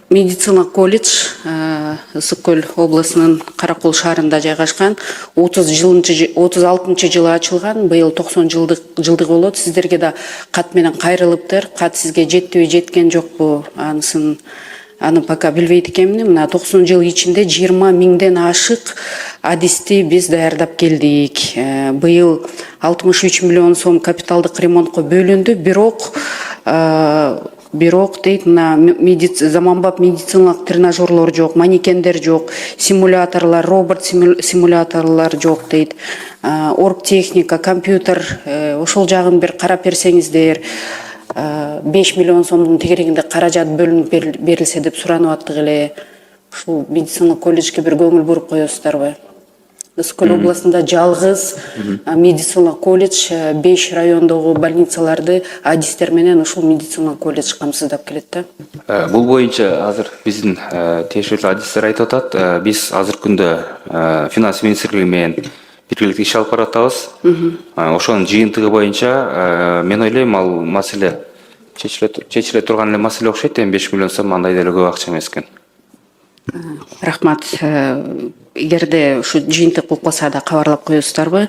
медицина колледж Ысык Көл областынын Каракол шаарында жайгашкан. 36 жылы ачылган. Быйыл 90 жылдыгы болот. Сиздерге да кат менен кайрылыптыр. Кат сизге жетпей жеткен жокпу? Аны пока билбейт экенмин. Мына 90 жыл ичинде 20 миңден ашык адисти биз даярдап келдик. Быйыл 63 миллион сом капиталдык ремонтко бөлүндү. Бирок дейт, мына заманбап медициналык тренажерлор жок, манекендер жок, симуляторлор, робот симуляторлор жок дейт. Оргтехника, компьютер, ошол жагын бир карап берсеңиздер. 5 миллион сомдун тегерегинде каражат бөлүнүп берилсе деп суранып аттык эле. Ушул медицина колледжге бир көңүл буруп коесуздарбы? Ысык Көл областында жалгыз медицина колледж 5 райондогу больницаларды адистер менен ушул медицина колледж камсыздап келет да. Бул боюнча азыр биздин тиешелүү адистер айтып атат. Биз азыркы күндө финанс министрлиги менен биргеликте иш алып баратабыз. Ошонун жыйынтыгы боюнча мен ойлойм, ал маселе чечиле турган эле маселе окшойт. 5 миллион сом андай деле көп акча эмес экен. Рахмат. Эгерде ушу жыйынтык болуп калса да кабарлап коесуздарбы?